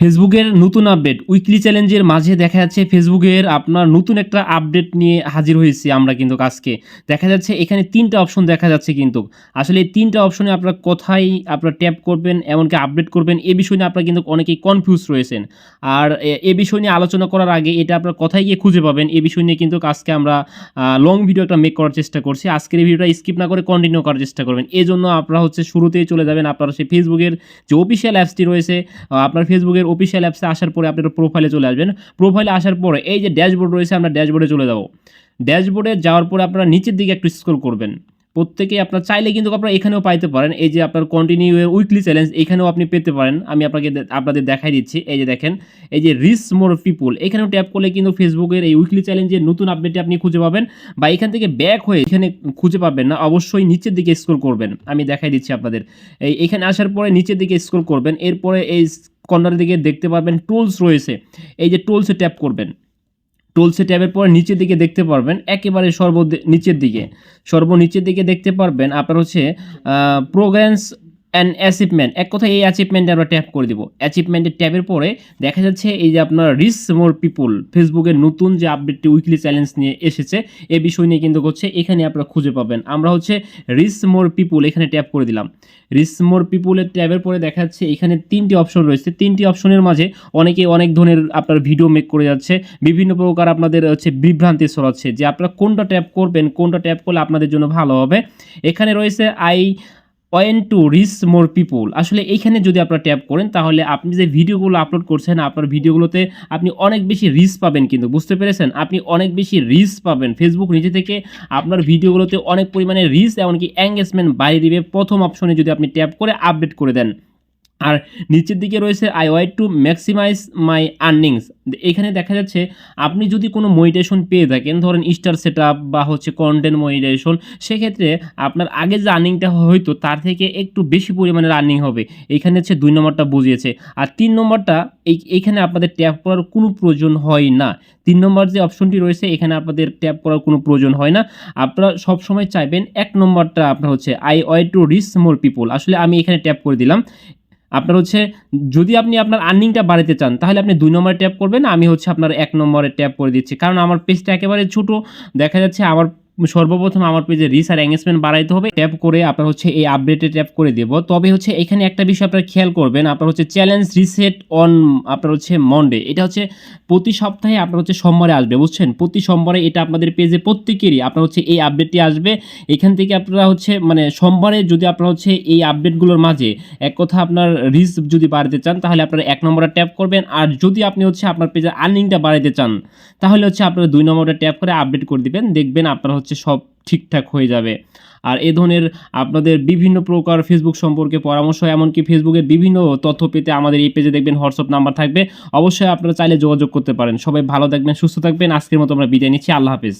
ফেসবুকের নতুন update weekly চ্যালেঞ্জের মাঝে দেখা যাচ্ছে ফেসবুকের আপনার নতুন একটা আপডেট নিয়ে হাজির হয়েছি আমরা কিন্তু আজকে। দেখা যাচ্ছে এখানে ৩টা অপশন দেখা যাচ্ছে কিন্তু। আসলে এই ৩টা অপশনে আপনারা কোথায় আপনারা ট্যাপ করবেন এমনকি আপডেট করবেন এ বিষয় নিয়ে আপনারা কিন্তু অনেকেই কনফিউজ রয়েছেন। আর এ বিষয় নিয়ে আলোচনা করার আগে এটা আপনারা কোথায় গিয়ে খুঁজে পাবেন এ বিষয় নিয়ে কিন্তু আজকে আমরা লং ভিডিও একটা মেক করার চেষ্টা করছি। আজকের এই ভিডিওটা স্কিপ না করে কন্টিনিউ করার চেষ্টা করবেন। এজন্য আপনারা হচ্ছে শুরুতেই চলে যাবেন আপনারা সেই ফেসবুকের যে অফিসিয়াল অ্যাপসটি রয়েছে আপনার ফেসবুকের অফিসিয়াল অ্যাপসে আসার পরে আপনার প্রোফাইলে চলে আসবেন। প্রোফাইলে আসার পরে এই যে ড্যাশবোর্ড রয়েছে আমরা ড্যাশবোর্ডে চলে যাব। ড্যাশবোর্ডে যাওয়ার পরে আপনারা নিচের দিকে একটু স্ক্রল করবেন। প্রত্যেকেই আপনার চাইলে কিন্তু আপনারা এখানেও পাইতে পারেন। এই যে আপনার কন্টিনিউ এর উইকলি চ্যালেঞ্জ এখানেও আপনি পেতে পারেন। আমি আপনাদের দেখাই দিচ্ছি। এই যে দেখেন এই যে রিচ মোর পিপল এখানেও ট্যাপ করলে কিন্তু ফেসবুকের এই উইকলি চ্যালেঞ্জের নতুন আপডেটটি আপনি খুঁজে পাবেন বা এখান থেকে ব্যাক হয়ে এখানে খুঁজে পাবেন না, অবশ্যই নিচের দিকে স্ক্রল করবেন। আমি দেখাই দিচ্ছি আপনাদের। এখানে আসার পরে নিচের দিকে স্ক্রল করবেন, এরপরে এই কর্নারের দিকে দেখতে পারবেন টুলস রয়েছে। এই যে টুলসে ট্যাপ করবেন। টুলসে ট্যাবের পর নিচের দিকে দেখতে পারবেন একেবারে সর্বনিচের দিকে দেখতে পারবেন আপনার হচ্ছে প্রোগ্রেস অ্যান্ড অ্যাচিভমেন্ট। এক কথায় এই অ্যাচিভমেন্টে আমরা ট্যাপ করে দিব। অ্যাচিভমেন্টের ট্যাবের পরে দেখা যাচ্ছে এই যে আপনার রিচ মোর পিপল ফেসবুকের নতুন যে আপডেটটি উইকলি চ্যালেঞ্জ নিয়ে এসেছে এ বিষয় নিয়ে কিন্তু হচ্ছে এখানে আপনারা খুঁজে পাবেন। আমরা হচ্ছে রিচ মোর পিপল এখানে ট্যাপ করে দিলাম। রিচ মোর পিপলের ট্যাবের পরে দেখা যাচ্ছে এখানে 3টি অপশন রয়েছে। 3টি অপশনের মাঝে অনেকে অনেক ধরনের আপনার ভিডিও মেক করে যাচ্ছে, বিভিন্ন প্রকার আপনাদের হচ্ছে বিভ্রান্তি ছড়াচ্ছে যে আপনারা কোনটা ট্যাপ করবেন, কোনটা ট্যাপ করলে আপনাদের জন্য ভালো হবে। এখানে রয়েছে I went to reach more people. আসলে এইখানে যদি আপনারা ট্যাপ করেন তাহলে আপনি যে ভিডিওগুলো আপলোড করছেন আপনার ভিডিওগুলোতে আপনি অনেক বেশি রিচ পাবেন কিন্তু, বুঝতে পেরেছেন? আপনি অনেক বেশি রিচ পাবেন। ফেসবুক নিজে থেকে আপনার ভিডিওগুলোতে অনেক পরিমাণে রিচ এমনকি এঙ্গেজমেন্ট বাড়িয়ে দিবে প্রথম অপশনে যদি আপনি ট্যাপ করে আপডেট করে দেন। আর নিচের দিকে রয়েছে I want to maximize my earnings. এখানে দেখা যাচ্ছে আপনি যদি কোনো মনিটাইজেশন পেয়ে থাকেন, ধরেন স্টার সেটআপ বা হচ্ছে কন্টেন্ট মনিটাইজেশন, সেক্ষেত্রে আপনার আগে যে আর্নিংটা হয়তো তার থেকে একটু বেশি পরিমাণের আর্নিং হবে। এখানে হচ্ছে 2 নম্বরটা বুঝিয়েছে। আর 3 নম্বরটা এইখানে আপনাদের ট্যাপ করার কোনো প্রয়োজন হয় না। 3 নম্বর যে অপশনটি রয়েছে এখানে আপনাদের ট্যাপ করার কোনো প্রয়োজন হয় না। আপনারা সবসময় চাইবেন 1 নম্বরটা আপনার হচ্ছে I want to reach more people. আসলে আমি এখানে ট্যাপ করে দিলাম। আপনার হচ্ছে যদি আপনি আপনার আর্নিংটা বাড়াতে চান তাহলে আপনি 2 নম্বরে ট্যাপ করবেন। আমি হচ্ছে আপনার 1 নম্বরে ট্যাপ করে দিচ্ছি। কারণ আমার পেজটা একেবারে ছোট। দেখা যাচ্ছে আমার সর্বপ্রথম আমার পেজে রিচ আর এঙ্গেজমেন্ট বাড়াইতে হবে। ট্যাপ করে আপনার হচ্ছে এই আপডেটে ট্যাপ করে দেব। তবে হচ্ছে এখানে একটা বিষয় আপনারা খেয়াল করবেন, আপনার হচ্ছে চ্যালেঞ্জ রিসেট অন আপনার হচ্ছে মন্ডে। এটা হচ্ছে প্রতি সপ্তাহে আপনার হচ্ছে সোমবারে আসবে, বুঝছেন? প্রতি সোমবারে এটা আপনাদের পেজে প্রত্যেকেরই আপনার হচ্ছে এই আপডেটটি আসবে। এখান থেকে আপনারা হচ্ছে মানে সোমবারে যদি আপনারা হচ্ছে এই আপডেটগুলোর মাঝে এক কথা আপনার রিচ যদি বাড়াতে চান তাহলে আপনারা 1 নম্বরে ট্যাপ করবেন। আর যদি আপনি হচ্ছে আপনার পেজের আর্নিংটা বাড়াতে চান তাহলে হচ্ছে আপনারা 2 নম্বরে ট্যাপ করে আপডেট করে দিবেন। দেখবেন আপনারা হচ্ছে সব ঠিকঠাক হয়ে যাবে। আর এ ধরনের আপনাদের বিভিন্ন প্রকার ফেসবুক সম্পর্কে পরামর্শ এমনকি ফেসবুকের বিভিন্ন তথ্য পেতে আমাদের এই পেজে দেখবেন হোয়াটসঅ্যাপ নাম্বার থাকবে। অবশ্যই আপনারা চাইলে যোগাযোগ করতে পারেন। সবাই ভালো থাকবেন, সুস্থ থাকবেন। আজকের মতো আমরা বিদায় নিচ্ছি। আল্লাহ হাফেজ।